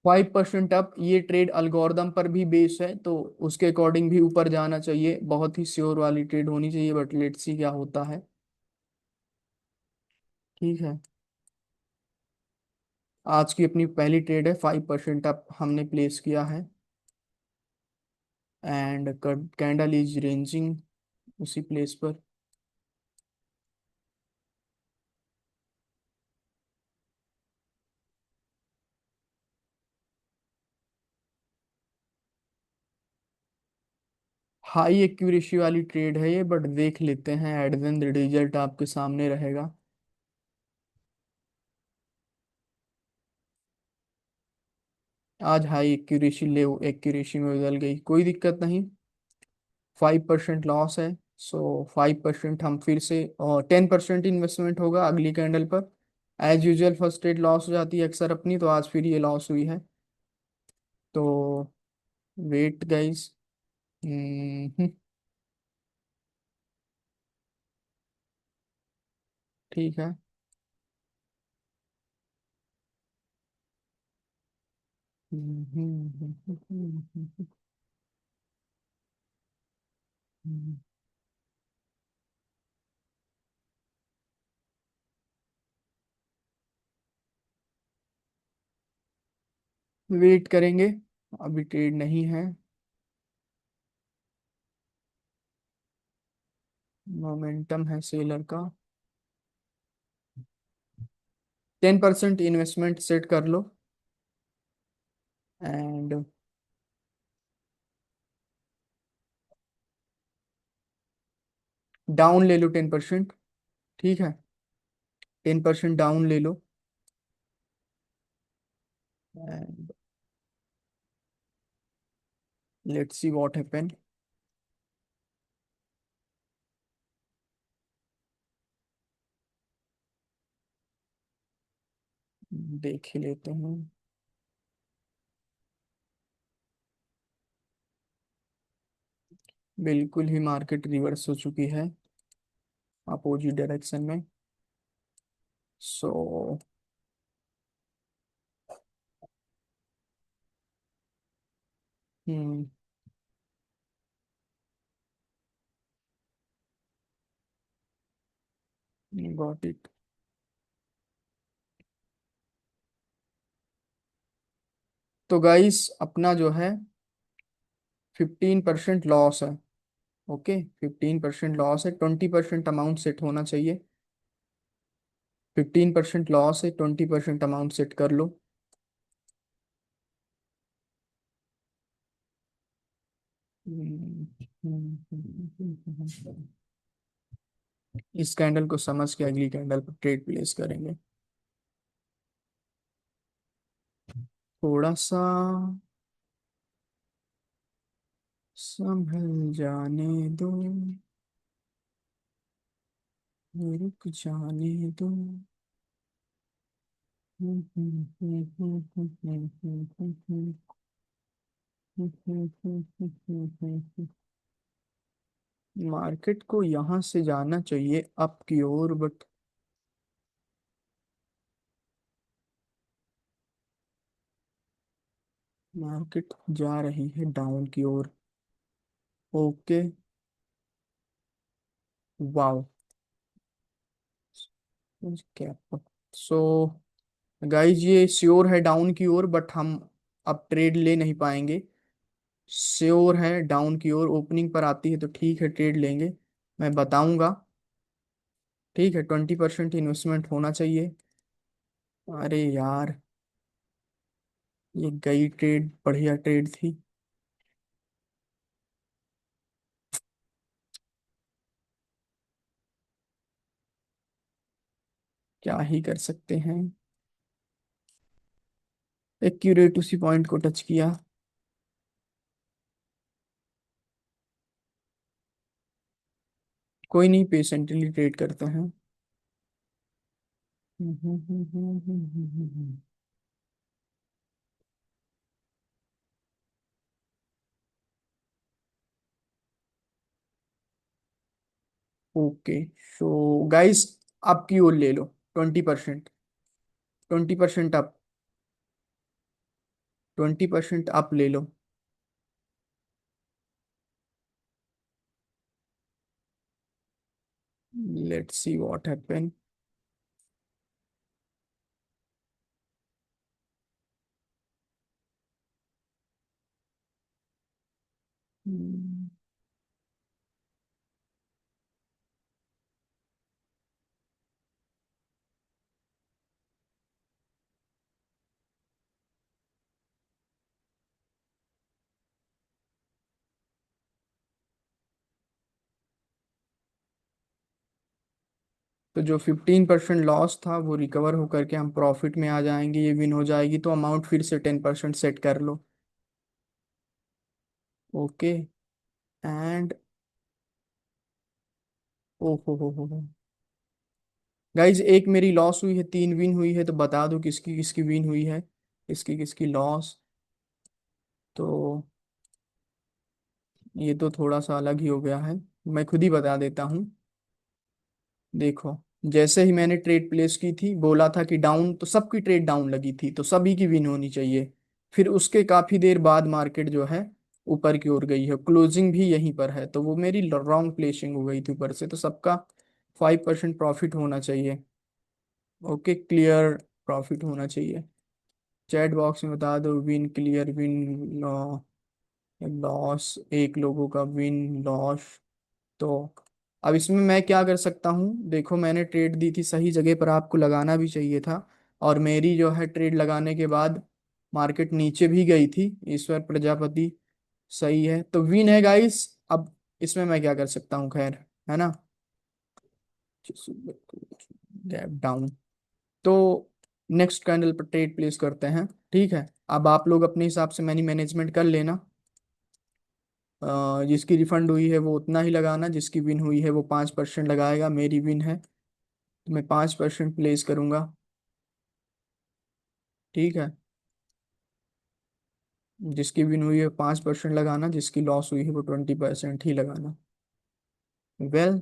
5% up. ये trade algorithm पर भी बेस है, तो उसके अकॉर्डिंग भी ऊपर जाना चाहिए। बहुत ही श्योर वाली ट्रेड होनी चाहिए, बट लेट्स सी क्या होता है। ठीक है। आज की अपनी पहली ट्रेड है, 5% अप हमने प्लेस किया है। एंड कैंडल इज रेंजिंग उसी प्लेस पर। हाई एक्यूरेसी वाली ट्रेड है ये, बट देख लेते हैं, एट देन द रिजल्ट आपके सामने रहेगा। आज हाई एक्यूरेसी ले एक्यूरेसी में बदल गई, कोई दिक्कत नहीं। 5% लॉस है। सो 5% हम फिर से, और 10% इन्वेस्टमेंट होगा अगली कैंडल पर। As usual first trade loss हो जाती है अक्सर अपनी, तो आज फिर ये लॉस हुई है। तो वेट गाइस। हम्म। ठीक है। वेट करेंगे, अभी ट्रेड नहीं है। मोमेंटम है सेलर का। 10% इन्वेस्टमेंट सेट कर लो। एंड डाउन ले लो 10%। ठीक है। 10% डाउन ले लो। And let's see what happen. देख ही लेते हैं। बिल्कुल ही मार्केट रिवर्स हो चुकी है अपोजिट डायरेक्शन में। सो हम्म गॉट इट। तो गाइस अपना जो है 15% लॉस है। ओके, 15% लॉस है, 20% अमाउंट सेट होना चाहिए। 15% लॉस है, 20% अमाउंट सेट कर लो। इस कैंडल को समझ के अगली कैंडल पर ट्रेड प्लेस करेंगे। थोड़ा सा संभल जाने दो, रुक जाने दो। मार्केट को यहाँ से जाना चाहिए अप की ओर, बट मार्केट जा रही है डाउन की ओर। ओके। वाओ। क्या। सो गाइज ये श्योर है डाउन की ओर, बट हम अब ट्रेड ले नहीं पाएंगे। श्योर है डाउन की ओर, ओपनिंग पर आती है तो ठीक है ट्रेड लेंगे, मैं बताऊंगा। ठीक है, 20% इन्वेस्टमेंट होना चाहिए। अरे यार, ये गई ट्रेड, बढ़िया ट्रेड थी। क्या ही कर सकते हैं। एक्यूरेट उसी पॉइंट को टच किया। कोई नहीं, पेशेंटली ट्रेड करते हैं। ओके। सो गाइस, आपकी ओर ले लो 20%। 20% अप। 20% अप ले लो। Let's see what happen. तो जो 15% लॉस था वो रिकवर होकर के हम प्रॉफिट में आ जाएंगे, ये विन हो जाएगी, तो अमाउंट फिर से 10% सेट कर लो। ओके। एंड ओ हो गाइज, एक मेरी लॉस हुई है, 3 विन हुई है, तो बता दो किसकी किसकी विन हुई है, किसकी किसकी लॉस। तो ये तो थोड़ा सा अलग ही हो गया है, मैं खुद ही बता देता हूँ। देखो, जैसे ही मैंने ट्रेड प्लेस की थी, बोला था कि डाउन, तो सबकी ट्रेड डाउन लगी थी, तो सभी की विन होनी चाहिए। फिर उसके काफी देर बाद मार्केट जो है ऊपर की ओर गई है, क्लोजिंग भी यहीं पर है, तो वो मेरी रॉन्ग प्लेसिंग हो गई थी ऊपर से, तो सबका 5% प्रॉफिट होना चाहिए। ओके, क्लियर प्रॉफिट होना चाहिए। चैट बॉक्स में बता दो विन क्लियर, विन लॉस, एक लोगों का विन लॉस। तो अब इसमें मैं क्या कर सकता हूँ, देखो मैंने ट्रेड दी थी सही जगह पर, आपको लगाना भी चाहिए था। और मेरी जो है ट्रेड लगाने के बाद मार्केट नीचे भी गई थी, ईश्वर प्रजापति। सही है, तो विन है गाइस। अब इसमें मैं क्या कर सकता हूँ, खैर, है ना। Gap down. तो नेक्स्ट कैंडल पर ट्रेड प्लेस करते हैं। ठीक है, अब आप लोग अपने हिसाब से मनी मैनेजमेंट कर लेना। जिसकी रिफंड हुई है वो उतना ही लगाना, जिसकी विन हुई है वो 5% लगाएगा। मेरी विन है तो मैं 5% प्लेस करूंगा। ठीक है, जिसकी विन हुई है 5% लगाना, जिसकी लॉस हुई है वो 20% ही लगाना। वेल,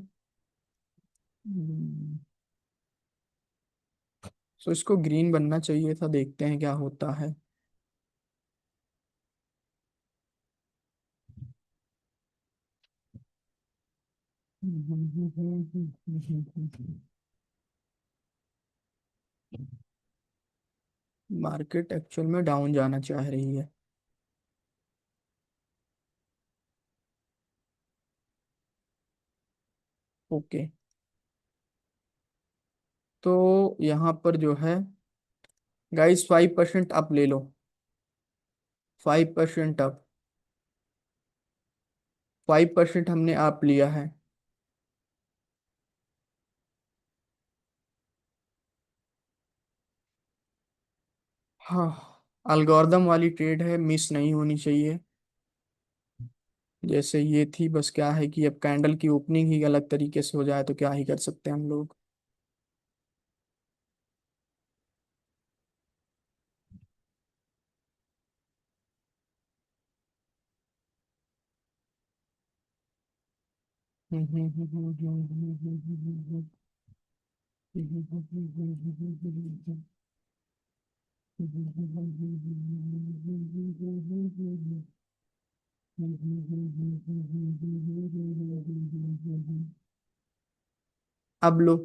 सो इसको ग्रीन बनना चाहिए था, देखते हैं क्या होता है। मार्केट एक्चुअल में डाउन जाना चाह रही है। ओके, तो यहाँ पर जो है गाइस 5% अप ले लो। 5% अप, 5% हमने अप लिया है। हाँ, अल्गोरिदम वाली ट्रेड है, मिस नहीं होनी चाहिए। जैसे ये थी, बस क्या है कि अब कैंडल की ओपनिंग ही अलग तरीके से हो जाए तो क्या ही कर सकते हैं हम लोग। अब लो,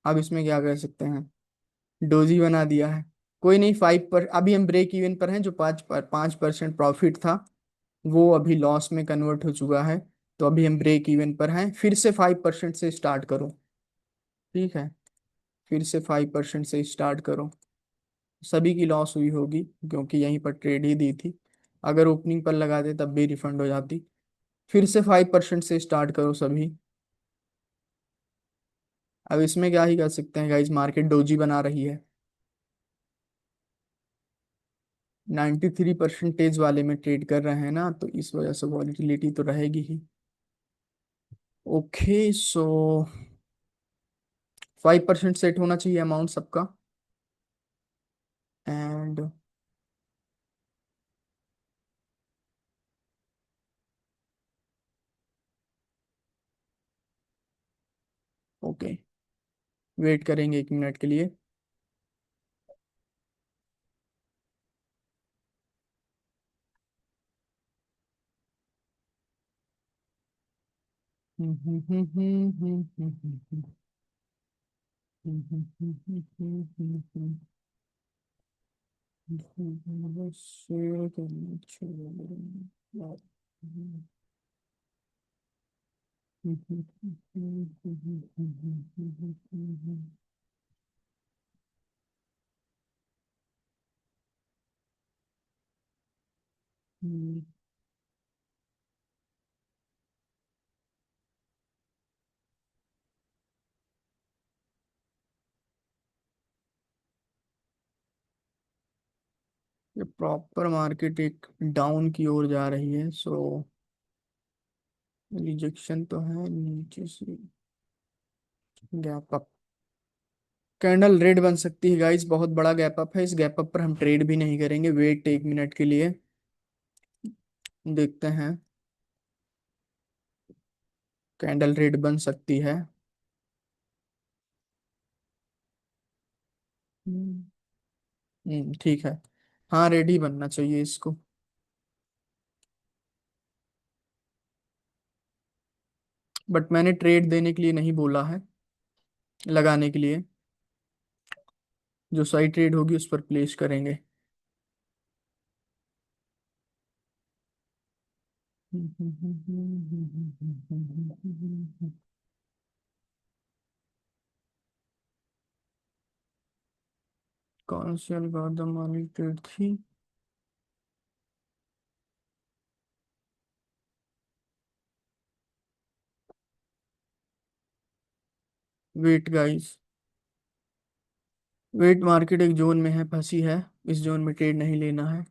अब इसमें क्या कर सकते हैं, डोजी बना दिया है। कोई नहीं, 5 पर अभी हम ब्रेक इवन पर हैं, जो 5% प्रॉफिट था वो अभी लॉस में कन्वर्ट हो चुका है। तो अभी हम ब्रेक इवन पर हैं, फिर से 5% से स्टार्ट करो। ठीक है, फिर से 5% से स्टार्ट करो। सभी की लॉस हुई होगी क्योंकि यहीं पर ट्रेड ही दी थी। अगर ओपनिंग पर लगाते तब भी रिफंड हो जाती। फिर से 5% से स्टार्ट करो सभी। अब इसमें क्या ही कर सकते हैं गाइस, मार्केट डोजी बना रही है। 93% वाले में ट्रेड कर रहे हैं ना, तो इस वजह से वॉलीटिलिटी तो रहेगी ही। ओके, सो 5% सेट होना चाहिए अमाउंट सबका। एंड ओके, वेट करेंगे 1 मिनट के लिए। शेयर करना चाहिए। ये प्रॉपर मार्केट एक डाउन की ओर जा रही है, सो रिजेक्शन तो है नीचे से। गैप अप, कैंडल रेड बन सकती है गाइस, बहुत बड़ा गैप अप है। इस गैप अप पर हम ट्रेड भी नहीं करेंगे, वेट 1 मिनट के लिए, देखते हैं। कैंडल रेड बन सकती है। ठीक है। हाँ, रेडी बनना चाहिए इसको। बट मैंने ट्रेड देने के लिए नहीं बोला है, लगाने के लिए। जो सही ट्रेड होगी उस पर प्लेस करेंगे। कौन सी एल्गोरिदम वाली ट्रेड थी? वेट गाइस, वेट, मार्केट एक जोन में है, फंसी है। इस जोन में ट्रेड नहीं लेना है।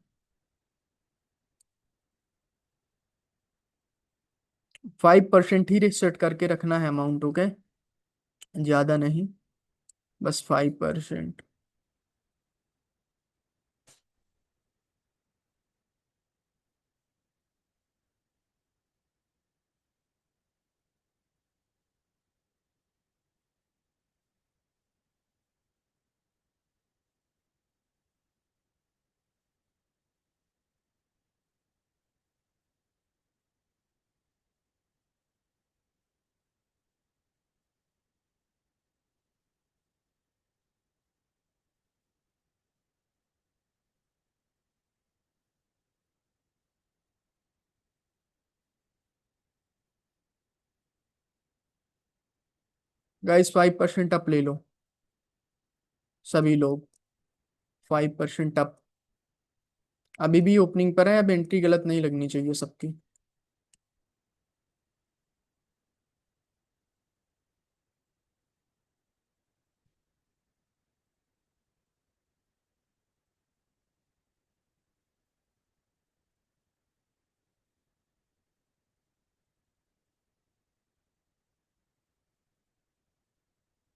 5% ही रिसेट करके रखना है अमाउंट, ओके? ज्यादा नहीं, बस 5%। गाइस 5% अप ले लो, सभी लोग। 5% अप। अभी भी ओपनिंग पर है, अब एंट्री गलत नहीं लगनी चाहिए सबकी।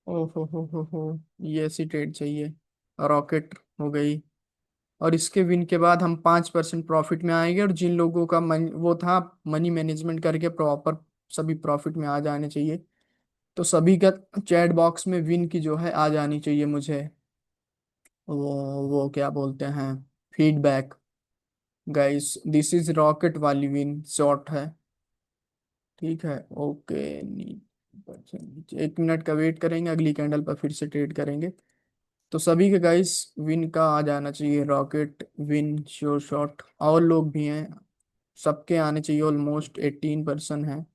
ओहो हो, ये ऐसी ट्रेड चाहिए। रॉकेट हो गई। और इसके विन के बाद हम 5% प्रॉफिट में आएंगे, और जिन लोगों का वो था, मनी मैनेजमेंट करके प्रॉपर सभी प्रॉफिट में आ जाने चाहिए। तो सभी का चैट बॉक्स में विन की जो है आ जानी चाहिए मुझे। वो क्या बोलते हैं, feedback. Guys this is rocket वाली विन शॉर्ट है। ठीक है, ओके। 1 मिनट का वेट करेंगे, अगली कैंडल पर फिर से ट्रेड करेंगे। तो सभी के गाइस विन का आ जाना चाहिए, रॉकेट विन श्योर शॉट, और लोग भी हैं, सबके आने चाहिए। ऑलमोस्ट 18% है,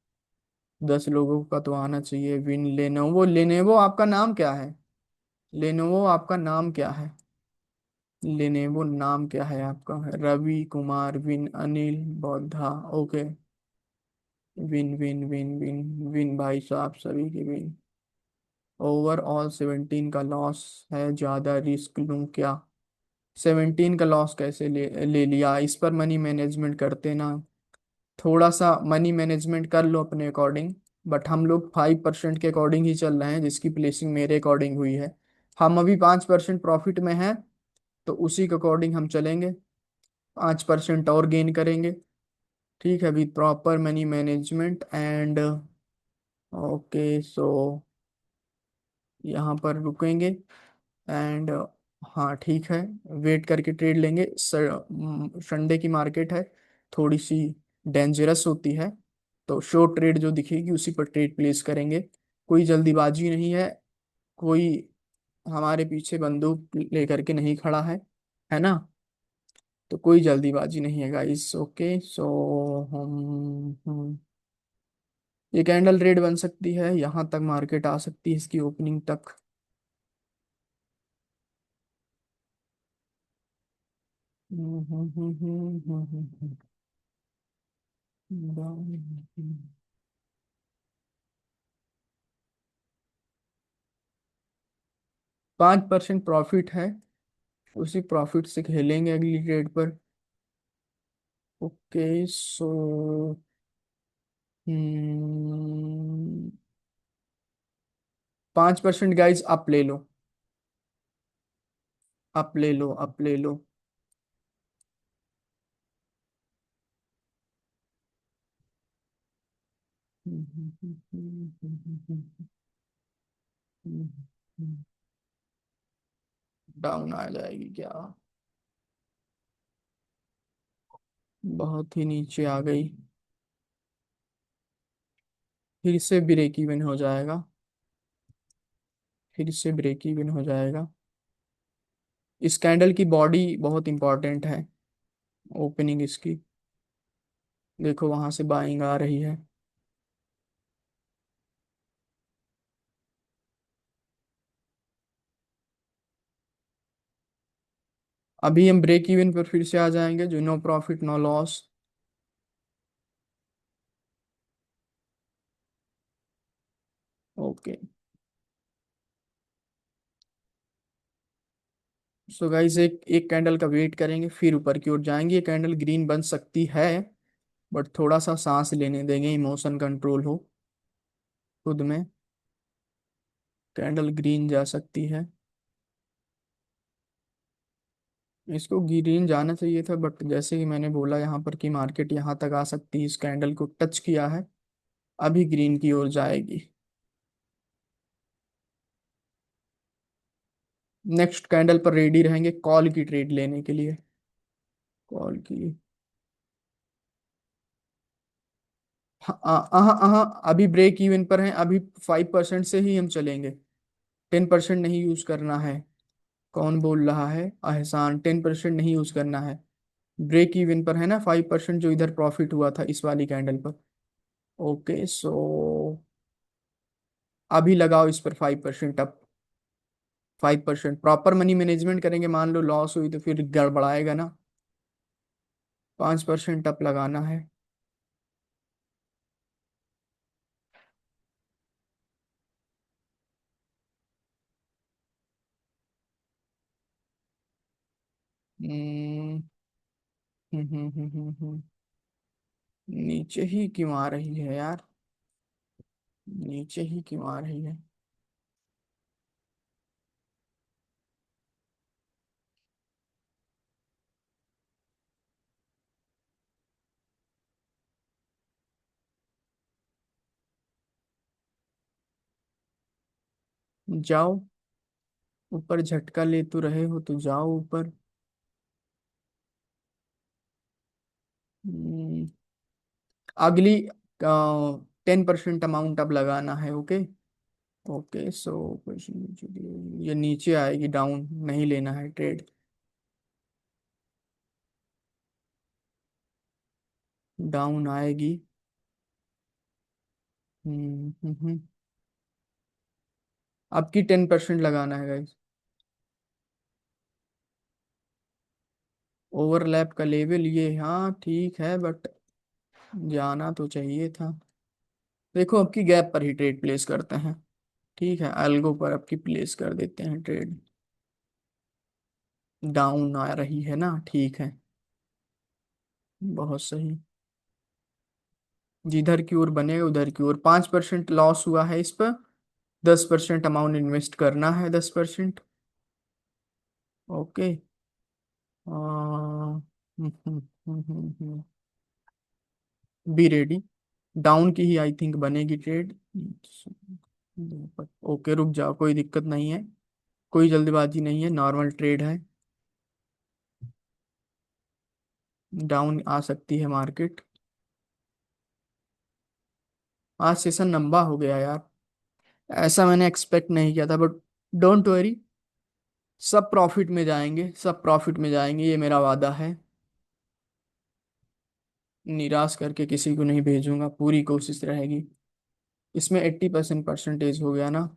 10 लोगों का तो आना चाहिए विन। लेनोवो, लेनोवो आपका नाम क्या है? लेनोवो आपका नाम क्या है? लेनेवो नाम क्या है आपका? Ravi Kumar win, Anil Bauddha, okay. Win win win win win भाई साहब, सभी के विन। ओवरऑल 17 का लॉस है, ज्यादा रिस्क लूं क्या? 17 का लॉस कैसे ले लिया? इस पर मनी मैनेजमेंट करते ना, थोड़ा सा मनी मैनेजमेंट कर लो अपने अकॉर्डिंग। बट हम लोग 5% के अकॉर्डिंग ही चल रहे हैं, जिसकी प्लेसिंग मेरे अकॉर्डिंग हुई है। हम अभी 5% प्रॉफिट में हैं, तो उसी के अकॉर्डिंग हम चलेंगे। 5% और गेन करेंगे। ठीक है, with proper money management and, okay. So यहाँ पर रुकेंगे एंड, हाँ ठीक है, वेट करके ट्रेड लेंगे। संडे की मार्केट है, थोड़ी सी डेंजरस होती है, तो शो ट्रेड जो दिखेगी उसी पर ट्रेड प्लेस करेंगे। कोई जल्दीबाजी नहीं है, कोई हमारे पीछे बंदूक लेकर के नहीं खड़ा है ना। तो कोई जल्दीबाजी नहीं है गाइस। ओके सो हम ये कैंडल रेड बन सकती है, यहाँ तक मार्केट आ सकती है इसकी ओपनिंग तक। हम्म, हम्म, हम्म, हम्म, हम्म, हम्म, 5% प्रॉफिट है, उसी प्रॉफिट से खेलेंगे अगली ट्रेड पर। ओके सो 5% गाइज आप ले लो, आप ले लो, आप ले लो। डाउन आ जाएगी क्या? बहुत ही नीचे आ गई, फिर से ब्रेक इवन हो जाएगा, फिर से ब्रेक इवन हो जाएगा। इस कैंडल की बॉडी बहुत इंपॉर्टेंट है, ओपनिंग इसकी। देखो वहां से बाइंग आ रही है। अभी हम ब्रेक इवन पर फिर से आ जाएंगे, जो no profit no loss. Okay so guys एक एक कैंडल का वेट करेंगे, फिर ऊपर की ओर जाएंगे। ये कैंडल ग्रीन बन सकती है, बट थोड़ा सा सांस लेने देंगे, इमोशन कंट्रोल हो खुद में। कैंडल ग्रीन जा सकती है, इसको ग्रीन जाना चाहिए था, बट जैसे कि मैंने बोला यहाँ पर कि मार्केट यहाँ तक आ सकती है, इस कैंडल को टच किया है, अभी ग्रीन की ओर जाएगी। नेक्स्ट कैंडल पर रेडी रहेंगे कॉल की ट्रेड लेने के लिए। कॉल की हाँ हाँ हाँ, अभी ब्रेक इवन पर है, अभी 5% से ही हम चलेंगे, 10% नहीं यूज करना है। कौन बोल रहा है? एहसान, 10% नहीं यूज करना है। ब्रेक इवन पर है ना 5%, जो इधर प्रॉफिट हुआ था इस वाली कैंडल पर। ओके सो अभी लगाओ इस पर 5% अप। 5% प्रॉपर मनी मैनेजमेंट करेंगे, मान लो लॉस हुई तो फिर गड़बड़ाएगा ना। 5% अप लगाना है। हम्म, नीचे ही क्यों आ रही है यार? नीचे ही क्यों आ रही है? जाओ ऊपर, झटका ले तो रहे हो तो जाओ ऊपर। हम्म, अगली 10% अमाउंट अब लगाना है। ओके ओके सो ये नीचे आएगी, डाउन नहीं लेना है ट्रेड, डाउन आएगी। अब की 10% लगाना है गाइस। ओवरलैप का लेवल ये, हाँ ठीक है, बट जाना तो चाहिए था। देखो अब की गैप पर ही ट्रेड प्लेस करते हैं। ठीक है, अल्गो पर अब की प्लेस कर देते हैं ट्रेड। डाउन आ रही है ना, ठीक है, बहुत सही। जिधर की ओर बने उधर की ओर। 5% लॉस हुआ है इस पर, 10% अमाउंट इन्वेस्ट करना है, 10%। ओके बी रेडी, डाउन की ही आई थिंक बनेगी ट्रेड। ओके रुक जाओ, कोई दिक्कत नहीं है, कोई जल्दबाजी नहीं है, नॉर्मल ट्रेड है। डाउन आ सकती है मार्केट। आज सेशन लंबा हो गया यार, ऐसा मैंने एक्सपेक्ट नहीं किया था, बट डोंट वरी, सब प्रॉफिट में जाएंगे, सब प्रॉफिट में जाएंगे, ये मेरा वादा है। निराश करके किसी को नहीं भेजूंगा, पूरी कोशिश रहेगी। इसमें 80% परसेंटेज हो गया ना।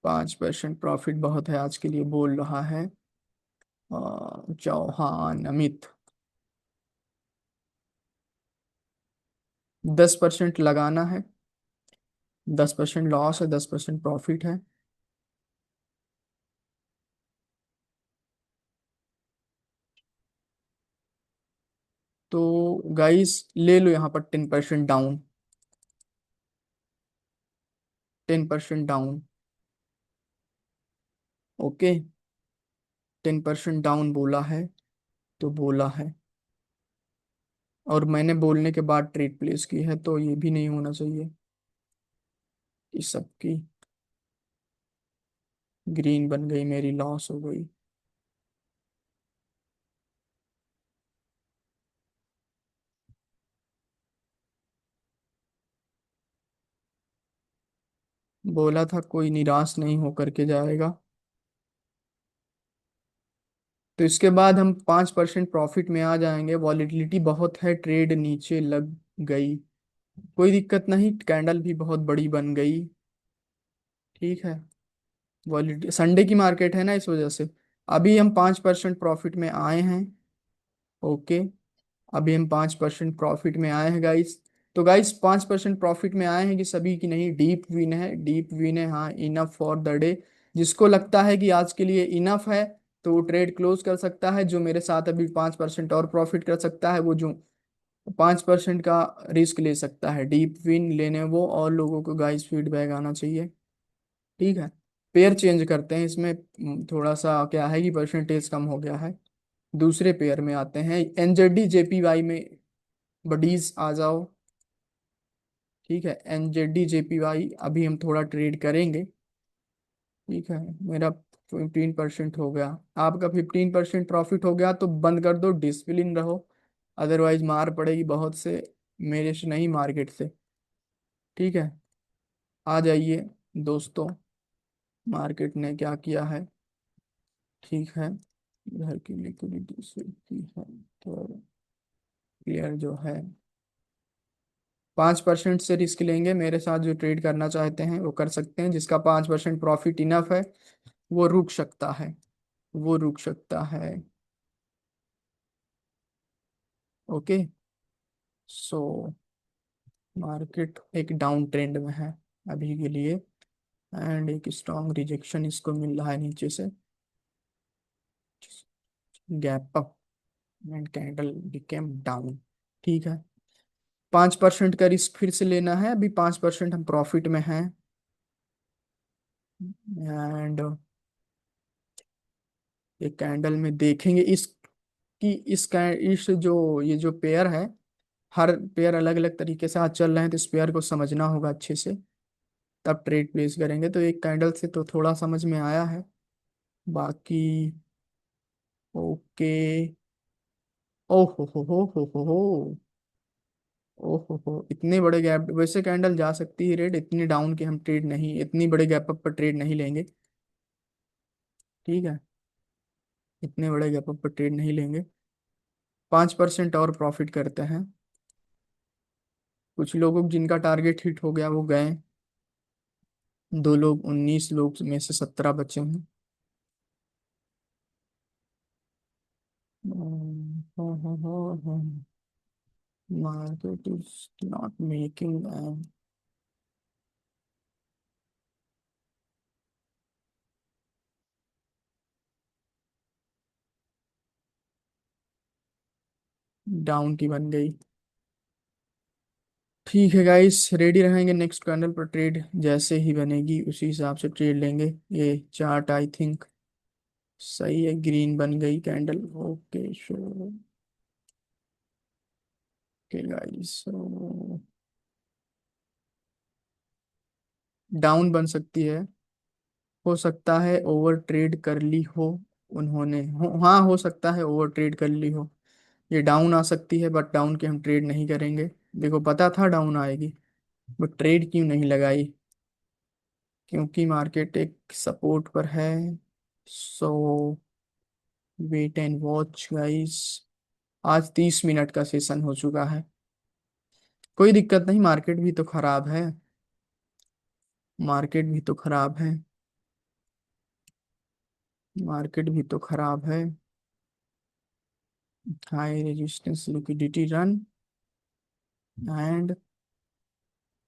5% प्रॉफिट बहुत है आज के लिए, बोल रहा है चौहान अमित। 10% लगाना है, 10% लॉस है, 10% प्रॉफिट है। तो गाइस ले लो यहाँ पर 10% डाउन, 10% डाउन। ओके, 10% डाउन बोला है तो बोला है, और मैंने बोलने के बाद ट्रेड प्लेस की है, तो ये भी नहीं होना चाहिए कि सबकी ग्रीन बन गई, मेरी लॉस हो गई। बोला था कोई निराश नहीं होकर के जाएगा। तो इसके बाद हम 5% प्रॉफिट में आ जाएंगे। वॉलेटिलिटी बहुत है, ट्रेड नीचे लग गई, कोई दिक्कत नहीं, कैंडल भी बहुत बड़ी बन गई। ठीक है, वॉलेटिलिटी संडे की मार्केट है ना, इस वजह से। अभी हम 5% प्रॉफिट में आए हैं। ओके, अभी हम 5% प्रॉफिट में आए हैं गाइस। तो गाइस 5% प्रॉफिट में आए हैं कि सभी की नहीं, डीप विन है, डीप विन है, हाँ, इनफ फॉर द डे। जिसको लगता है कि आज के लिए इनफ है, तो वो ट्रेड क्लोज कर सकता है। जो मेरे साथ अभी 5% और प्रॉफिट कर सकता है, वो जो 5% का रिस्क ले सकता है, डीप विन लेने वो और लोगों को गाइस फीडबैक आना चाहिए। ठीक है, पेयर चेंज करते हैं इसमें। थोड़ा सा क्या है कि परसेंटेज कम हो गया है। दूसरे पेयर में आते हैं, एनजेडी जेपीवाई में। बडीज आ जाओ। ठीक है, एनजेडी जेपीवाई अभी हम थोड़ा ट्रेड करेंगे। ठीक है, मेरा 15% हो गया, आपका 15% प्रॉफिट हो गया, तो बंद कर दो, डिसिप्लिन रहो, अदरवाइज मार पड़ेगी बहुत से, मेरे से नहीं, मार्केट से। ठीक है, आ जाइए दोस्तों, मार्केट ने क्या किया है। ठीक है, घर की लिक्विडिटी से की है, तो क्लियर जो है, 5% से रिस्क लेंगे, मेरे साथ जो ट्रेड करना चाहते हैं वो कर सकते हैं, जिसका 5% प्रॉफिट इनफ है वो रुक सकता है, वो रुक सकता है। ओके, सो मार्केट एक डाउन ट्रेंड में है अभी के लिए, एंड एक स्ट्रॉन्ग रिजेक्शन इसको मिल रहा है नीचे से, gap up and candle became down. ठीक है, 5% का रिस्क फिर से लेना है, अभी 5% हम प्रॉफिट में हैं। एंड एक कैंडल में देखेंगे इस कि इस जो ये जो पेयर है, हर पेयर अलग अलग तरीके से आज चल रहे हैं, तो इस पेयर को समझना होगा अच्छे से, तब ट्रेड प्लेस करेंगे। तो एक कैंडल से तो थोड़ा समझ में आया है, बाकी ओके। ओ हो, ओ हो, इतने बड़े गैप, वैसे कैंडल जा सकती है रेड, इतनी डाउन के हम ट्रेड नहीं, इतनी बड़े गैप अप पर ट्रेड नहीं लेंगे। ठीक है, इतने बड़े गैप अप पर ट्रेड नहीं लेंगे, 5% और प्रॉफिट करते हैं। कुछ लोगों जिनका टारगेट हिट हो गया वो गए, दो लोग, 19 लोग में से 17 बचे हैं। Market is not making down की बन गई। ठीक है गाइस, रेडी रहेंगे, नेक्स्ट कैंडल पर ट्रेड जैसे ही बनेगी उसी हिसाब से ट्रेड लेंगे। ये चार्ट आई थिंक सही है, ग्रीन बन गई candle. Okay so, okay guys, so down बन सकती है, हो सकता है ओवर ट्रेड कर ली हो, उन्होंने हाँ, हो सकता है ओवर ट्रेड कर ली हो। ये डाउन आ सकती है, बट डाउन के हम ट्रेड नहीं करेंगे। देखो पता था डाउन आएगी, बट ट्रेड क्यों नहीं लगाई? क्योंकि मार्केट एक सपोर्ट पर है। सो वेट एंड वॉच गाइस। आज 30 मिनट का सेशन हो चुका है। कोई दिक्कत नहीं, मार्केट भी तो खराब है। मार्केट भी तो खराब है। मार्केट भी तो खराब है। High resistance liquidity run, and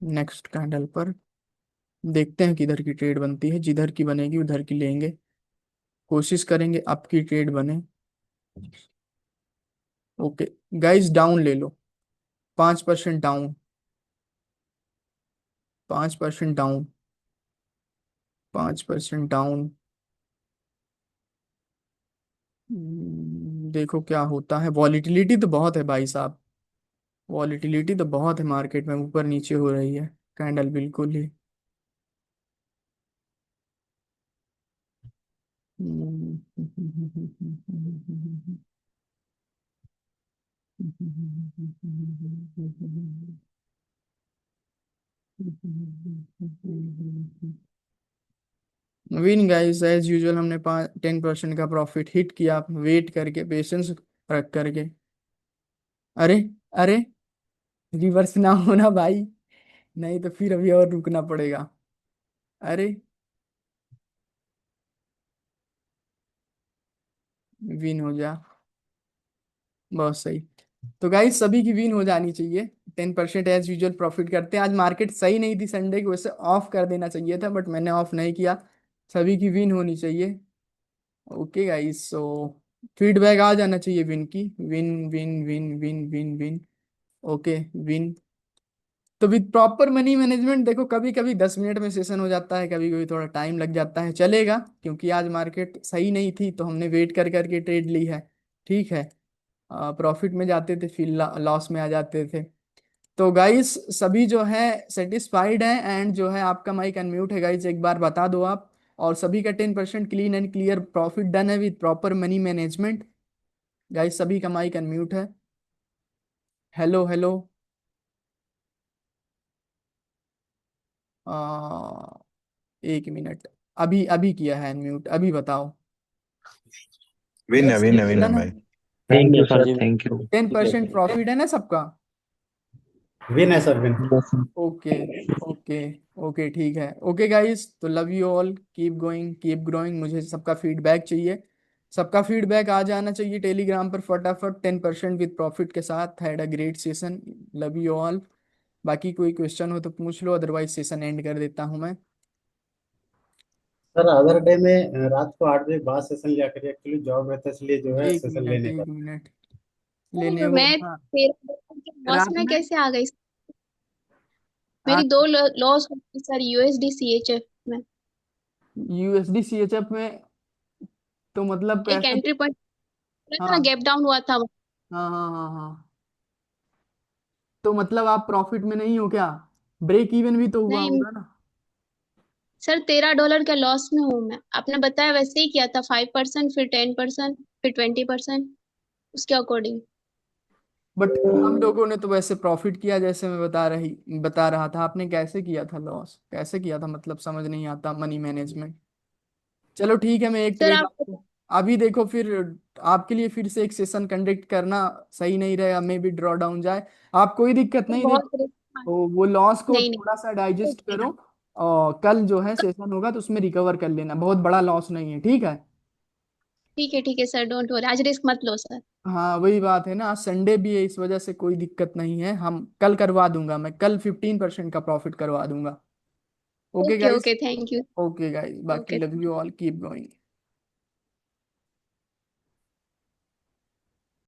next candle पर देखते हैं किधर की ट्रेड बनती है। जिधर की बनेगी उधर की लेंगे। कोशिश करेंगे अप की ट्रेड बने। ओके गाइस, डाउन ले लो। 5% डाउन। 5% डाउन। 5% डाउन। देखो क्या होता है। वॉलिटिलिटी तो बहुत है भाई साहब। वॉलिटिलिटी तो बहुत है मार्केट में, ऊपर नीचे हो रही है कैंडल बिल्कुल ही। विन गाइस एज यूजुअल, हमने 10% का प्रॉफिट हिट किया, वेट करके, पेशेंस रख करके। अरे, अरे, रिवर्स ना होना भाई, नहीं तो फिर अभी और रुकना पड़ेगा। अरे, विन हो जा। बहुत सही। तो गाइस सभी की विन हो जानी चाहिए। 10% एज यूजुअल प्रॉफिट करते हैं। आज मार्केट सही नहीं थी संडे की, वैसे ऑफ कर देना चाहिए था, बट मैंने ऑफ नहीं किया। सभी की विन होनी चाहिए। ओके गाइस, सो फीडबैक आ जाना चाहिए विन की। Win win win win win win. Okay, win. तो विद प्रॉपर मनी मैनेजमेंट, देखो कभी कभी 10 मिनट में सेशन हो जाता है, कभी कभी थोड़ा टाइम लग जाता है, चलेगा। क्योंकि आज मार्केट सही नहीं थी तो हमने वेट कर करके ट्रेड ली है। ठीक है। प्रॉफिट में जाते थे फिर लॉस में आ जाते थे। तो गाइस सभी जो है सेटिस्फाइड है, एंड जो है आपका माइक अनम्यूट है गाइस, एक बार बता दो आप। और सभी का 10% clean and clear profit done है with proper money management. Guys सभी का माइक अनम्यूट है। Hello hello. आ, 1 मिनट। अभी अभी किया है अनम्यूट, अभी बताओ। विन है, यस, विन है, विन है डन है। भाई। थैंक विन है यू सर सर, जी। Thank you. 10% प्रॉफिट है ना सबका? विन है सर, विन। बस। ओके, ओके, ओके, ठीक है। ओके गाइस, तो love you all, keep going, keep growing. मुझे सबका फीडबैक चाहिए। सबका फीडबैक आ जाना चाहिए टेलीग्राम पर फटाफट। 10% विद प्रॉफिट के साथ। Had a great session. Love you all. बाकी कोई क्वेश्चन हो तो पूछ लो, अदरवाइज सेशन एंड कर देता हूँ मैं। सर अदर डे में रात को 8 बजे बाद सेशन लिया करिए, एक्चुअली जॉब रहता है इसलिए जो है एक सेशन ले मिनट, नहीं एक पाता। मिनट। लेने सर वो मैं हाँ। लॉस रात में में कैसे आ गई? मेरी आज 2 लॉस हो गई सर, यूएसडी सीएचएफ में। यूएसडी सीएचएफ में? तो मतलब एक कैसे? एंट्री पॉइंट था ना, हाँ, गैप डाउन हुआ था। हाँ, हाँ, हाँ, हाँ। तो मतलब आप प्रॉफिट में नहीं हो क्या? ब्रेक इवन भी तो हुआ नहीं होगा ना? सर, $13 का लॉस में हूँ मैं। आपने बताया वैसे ही किया था, 5%, फिर 10%, फिर 20%, उसके अकॉर्डिंग। बट हम लोगों ने तो वैसे प्रॉफिट किया, जैसे मैं बता रहा था। आपने कैसे किया था लॉस? कैसे किया था मतलब समझ नहीं आता मनी मैनेजमेंट। चलो ठीक है, मैं एक सर ट्रेड आप आपको अभी देखो फिर। आपके लिए फिर से एक सेशन कंडक्ट करना सही नहीं रहेगा, मे भी ड्रॉ डाउन जाए। आप कोई दिक्कत नहीं, बहुत देखो। तो वो लॉस को नहीं नहीं, थोड़ा सा डाइजेस्ट करो। और कल जो है सेशन होगा तो उसमें रिकवर कर लेना, बहुत बड़ा लॉस नहीं है, ठीक है। ठीक है सर, डोंट वरी, आज रिस्क मत लो सर। हाँ वही बात है ना, आज संडे भी है, इस वजह से कोई दिक्कत नहीं है। हम कल करवा दूंगा, मैं कल 15% का प्रॉफिट करवा दूंगा। Okay okay guys. Okay, thank you. Okay guys, बाकी okay. Love you all, keep going.